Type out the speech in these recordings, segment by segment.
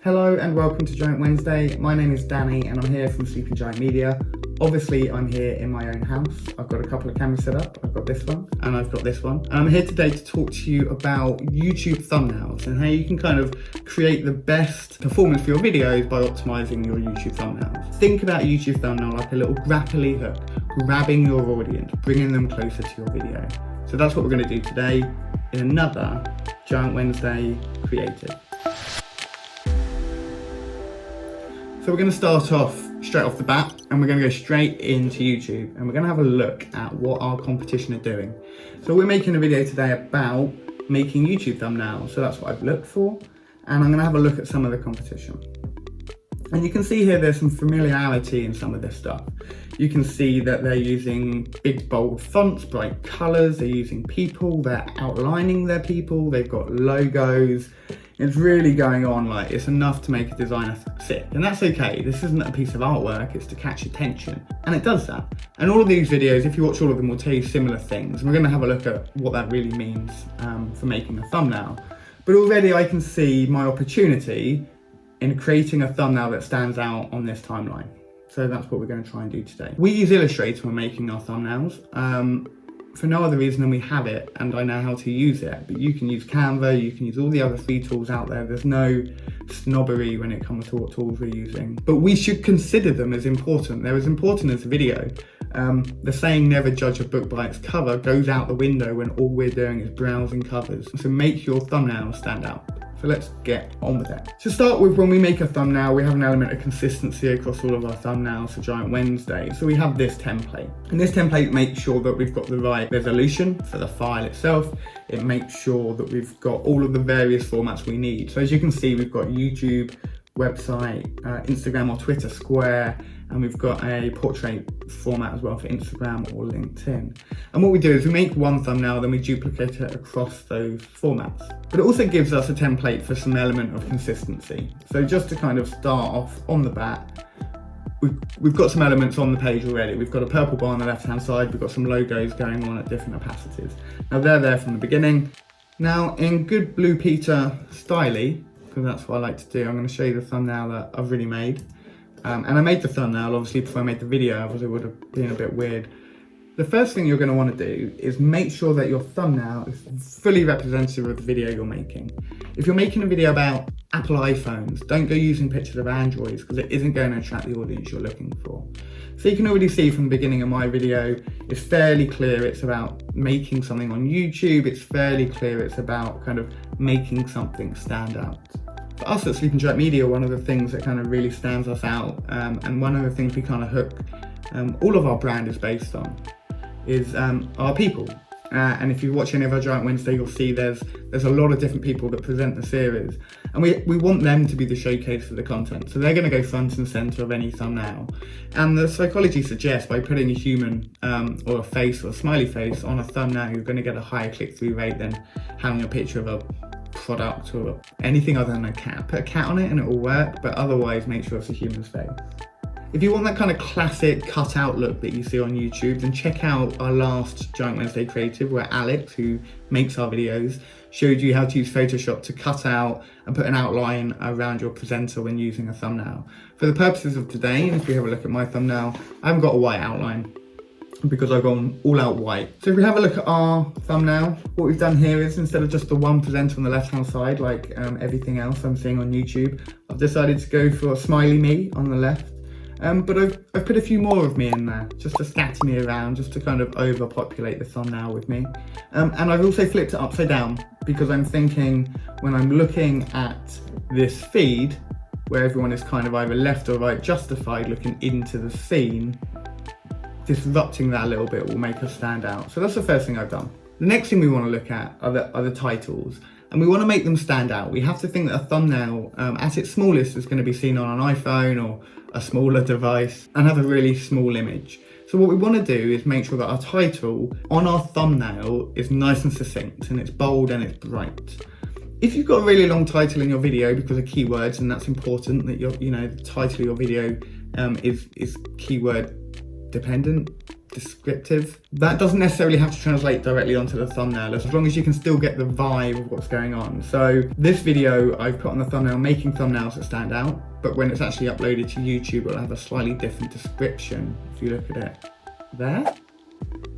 Hello and welcome to Giant Wednesday. My name is Danny and I'm here from Sleeping Giant Media. Obviously I'm here in my own house. I've got a couple of cameras set up. I've got this one and I've got this one. And I'm here today to talk to you about YouTube thumbnails and how you can kind of create the best performance for your videos by optimizing your YouTube thumbnails. Think about a YouTube thumbnail like a little grapply hook, grabbing your audience, bringing them closer to your video. So that's what we're going to do today in another Giant Wednesday Creative. So we're going to start off straight off the bat and we're going to go straight into YouTube and we're going to have a look at what our competition are doing. So we're making a video today about making YouTube thumbnails. So that's what I've looked for and I'm going to have a look at some of the competition. And you can see here there's some familiarity in some of this stuff. You can see that they're using big bold fonts, bright colours, they're using people, they're outlining their people, they've got logos. It's really going on, like it's enough to make a designer sick. And that's okay, this isn't a piece of artwork, it's to catch attention. And it does that. And all of these videos, if you watch all of them, will tell you similar things. And we're gonna have a look at what that really means for making a thumbnail. But already I can see my opportunity in creating a thumbnail that stands out on this timeline. So that's what we're going to try and do today. We use Illustrator when making our thumbnails for no other reason than we have it and I know how to use it. But you can use Canva, you can use all the other free tools out there. There's no snobbery when it comes to what tools we're using. But we should consider them as important. They're as important as a video. The saying never judge a book by its cover goes out the window when all we're doing is browsing covers. So make your thumbnail stand out. So let's get on with it. To start with, when we make a thumbnail, we have an element of consistency across all of our thumbnails for Giant Wednesday. So we have this template. And this template makes sure that we've got the right resolution for the file itself. It makes sure that we've got all of the various formats we need. So as you can see, we've got YouTube, website, Instagram or Twitter Square, and we've got a portrait format as well for Instagram or LinkedIn. And what we do is we make one thumbnail, then we duplicate it across those formats. But it also gives us a template for some element of consistency. So just to kind of start off on the bat, we've got some elements on the page already. We've got a purple bar on the left-hand side, we've got some logos going on at different opacities. Now they're there from the beginning. Now in good Blue Peter style, because that's what I like to do, I'm going to show you the thumbnail that I've really made. And I made the thumbnail obviously before I made the video, otherwise it would have been a bit weird. The first thing you're going to want to do is make sure that your thumbnail is fully representative of the video you're making. If you're making a video about Apple iPhones, don't go using pictures of Androids because it isn't going to attract the audience you're looking for. So you can already see from the beginning of my video, it's fairly clear it's about making something on YouTube. It's fairly clear it's about kind of making something stand out. For us at Sleeping Giant Media, one of the things that kind of really stands us out and one of the things we kind of hook all of our brand is based on is our people. And if you watch any of our Giant Wednesday, you'll see there's a lot of different people that present the series. And we want them to be the showcase for the content. So they're going to go front and center of any thumbnail. And the psychology suggests by putting a human or a face or a smiley face on a thumbnail, you're going to get a higher click-through rate than having a picture of a product or anything other than a cat. Put a cat on it and it will work, but otherwise make sure it's a human's face. If you want that kind of classic cut-out look that you see on YouTube, then check out our last Giant Wednesday Creative where Alex, who makes our videos, showed you how to use Photoshop to cut out and put an outline around your presenter when using a thumbnail. For the purposes of today, and if we have a look at my thumbnail, I haven't got a white outline because I've gone all out white. So if we have a look at our thumbnail, what we've done here is instead of just the one presenter on the left-hand side, like everything else I'm seeing on YouTube, I've decided to go for a smiley me on the left. But I've put a few more of me in there, just to scatter me around, just to kind of overpopulate the thumbnail with me. And I've also flipped it upside down because I'm thinking when I'm looking at this feed, where everyone is kind of either left or right justified looking into the scene, disrupting that a little bit will make us stand out. So that's the first thing I've done. The next thing we want to look at are the titles. And we want to make them stand out. We have to think that a thumbnail at its smallest is going to be seen on an iPhone or a smaller device and have a really small image. So what we want to do is make sure that our title on our thumbnail is nice and succinct and it's bold and it's bright. If you've got a really long title in your video because of keywords, and that's important that the title of your video is keyword dependent, descriptive. That doesn't necessarily have to translate directly onto the thumbnail, as long as you can still get the vibe of what's going on. So this video I've put on the thumbnail, making thumbnails that stand out, but when it's actually uploaded to YouTube, it'll have a slightly different description. If you look at it there,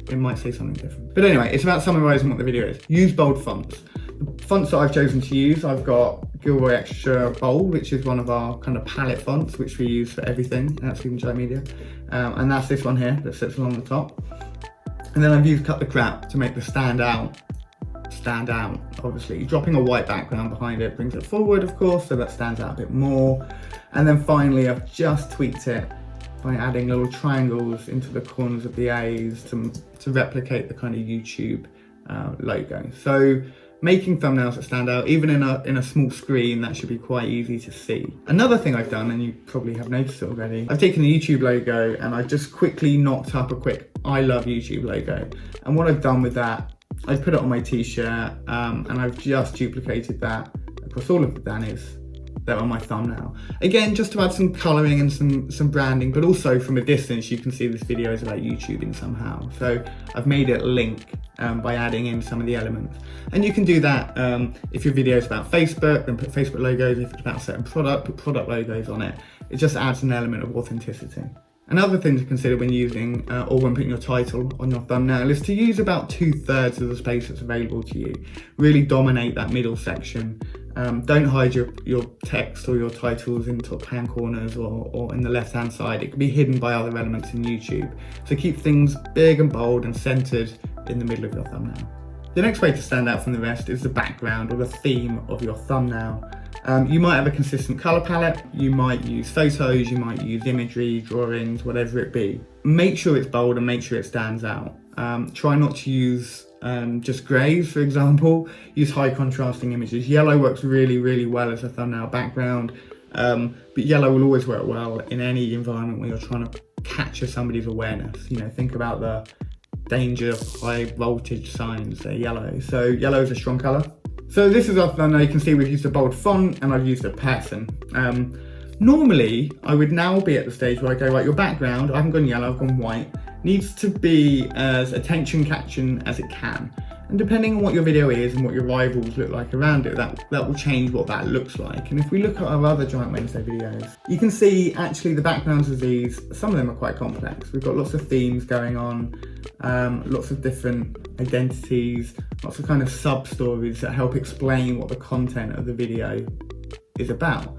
it might say something different. But anyway, it's about summarizing what the video is. Use bold fonts. The fonts that I've chosen to use, I've got Gilroy Extra Bold, which is one of our kind of palette fonts, which we use for everything at Student Giant Media. And that's this one here that sits along the top. And then I've used Cut the Crap to make the stand out, obviously. Dropping a white background behind it brings it forward, of course, so that stands out a bit more. And then finally, I've just tweaked it by adding little triangles into the corners of the A's to replicate the kind of YouTube logo. So making thumbnails that stand out, even in a small screen, that should be quite easy to see. Another thing I've done, and you probably have noticed it already, I've taken the YouTube logo and I've just quickly knocked up a quick I love YouTube logo. And what I've done with that, I've put it on my t-shirt and I've just duplicated that across all of the Dannies that are on my thumbnail. Again, just to add some colouring and some branding, but also from a distance, you can see this video is about YouTubing somehow. So I've made it link by adding in some of the elements. And you can do that if your video is about Facebook, then put Facebook logos. If it's about a certain product, put product logos on it. It just adds an element of authenticity. Another thing to consider when using or when putting your title on your thumbnail is to use about 2/3 of the space that's available to you. Really dominate that middle section. Don't hide your text or your titles in top hand corners or in the left hand side. It can be hidden by other elements in YouTube. So keep things big and bold and centered in the middle of your thumbnail. The next way to stand out from the rest is the background or the theme of your thumbnail. You might have a consistent color palette, you might use photos, you might use imagery, drawings, whatever it be. Make sure it's bold and make sure it stands out. Try not to use just grays, for example. Use high contrasting images. Yellow works really, really well as a thumbnail background, but yellow will always work well in any environment where you're trying to capture somebody's awareness. You know, think about the danger of high voltage signs, they're yellow. So yellow is a strong color. So this is our thumbnail. You can see we've used a bold font and I've used a pattern. Normally, I would now be at the stage where I go, right, your background, I haven't gone yellow, I've gone white, needs to be as attention catching as it can. And depending on what your video is and what your rivals look like around it, that will change what that looks like. And if we look at our other Giant Wednesday videos, you can see actually the backgrounds of these, some of them are quite complex. We've got lots of themes going on, lots of different identities, lots of kind of sub-stories that help explain what the content of the video is about.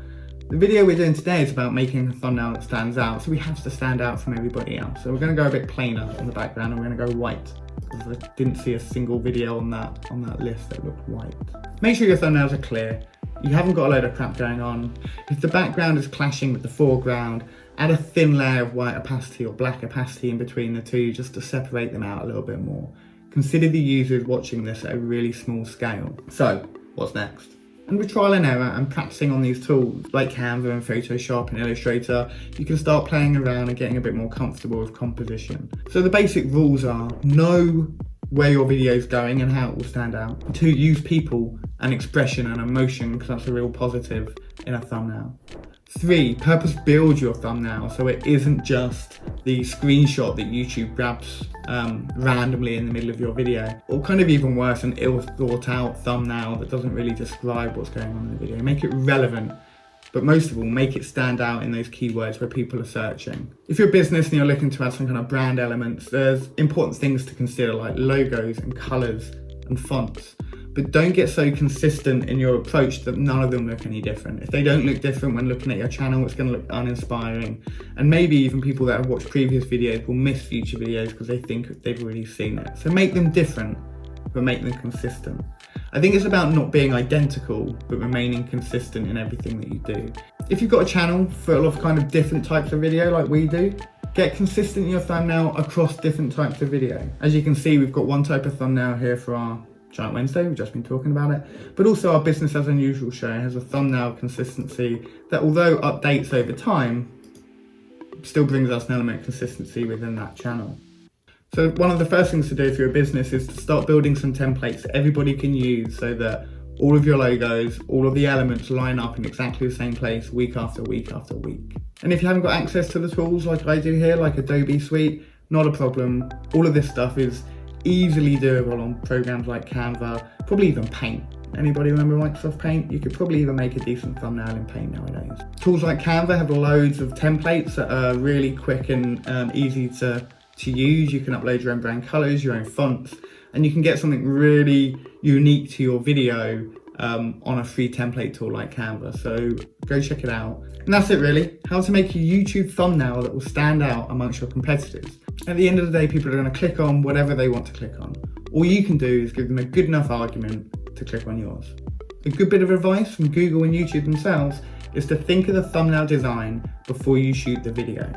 The video we're doing today is about making a thumbnail that stands out, so we have to stand out from everybody else. So we're going to go a bit plainer on the background and we're going to go white, because I didn't see a single video on that list that looked white. Make sure your thumbnails are clear. You haven't got a load of crap going on. If the background is clashing with the foreground, add a thin layer of white opacity or black opacity in between the two just to separate them out a little bit more. Consider the users watching this at a really small scale. So, what's next? And with trial and error and practicing on these tools like Canva and Photoshop and Illustrator, you can start playing around and getting a bit more comfortable with composition. So the basic rules are: know where your video is going and how it will stand out. 2, use people and expression and emotion, because that's a real positive in a thumbnail. 3, purpose build your thumbnail so it isn't just the screenshot that YouTube grabs randomly in the middle of your video, or kind of even worse, an ill thought out thumbnail that doesn't really describe what's going on in the video. Make it relevant, but most of all, make it stand out in those keywords where people are searching. If you're a business and you're looking to add some kind of brand elements, there's important things to consider like logos and colors and fonts. But don't get so consistent in your approach that none of them look any different. If they don't look different when looking at your channel, it's going to look uninspiring. And maybe even people that have watched previous videos will miss future videos because they think they've already seen it. So make them different, but make them consistent. I think it's about not being identical, but remaining consistent in everything that you do. If you've got a channel full of kind of different types of video like we do, get consistent in your thumbnail across different types of video. As you can see, we've got one type of thumbnail here for our Giant Wednesday, we've just been talking about it, but also our Business as Unusual show has a thumbnail consistency that, although updates over time, still brings us an element of consistency within that channel. So one of the first things to do if you're a business is to start building some templates that everybody can use so that all of your logos, all of the elements line up in exactly the same place week after week after week. And if you haven't got access to the tools like I do here, like Adobe Suite, not a problem. All of this stuff is easily doable on programs like Canva, probably even Paint. Anybody remember Microsoft Paint? You could probably even make a decent thumbnail in Paint nowadays. Tools like Canva have loads of templates that are really quick and easy to use. You can upload your own brand colors, your own fonts, and you can get something really unique to your video on a free template tool like Canva. So go check it out. And that's it really. How to make a YouTube thumbnail that will stand out amongst your competitors. At the end of the day, people are going to click on whatever they want to click on. All you can do is give them a good enough argument to click on yours. A good bit of advice from Google and YouTube themselves is to think of the thumbnail design before you shoot the video.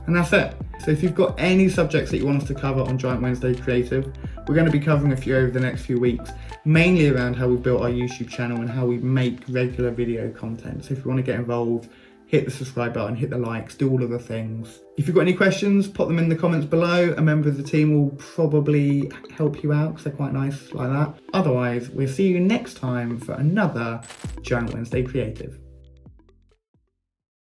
And that's it. So if you've got any subjects that you want us to cover on Giant Wednesday Creative, we're going to be covering a few over the next few weeks, mainly around how we've built our YouTube channel and how we make regular video content. So if you want to get involved, hit the subscribe button, hit the likes, do all of the things. If you've got any questions, pop them in the comments below. A member of the team will probably help you out because they're quite nice like that. Otherwise, we'll see you next time for another Giant Wednesday Creative.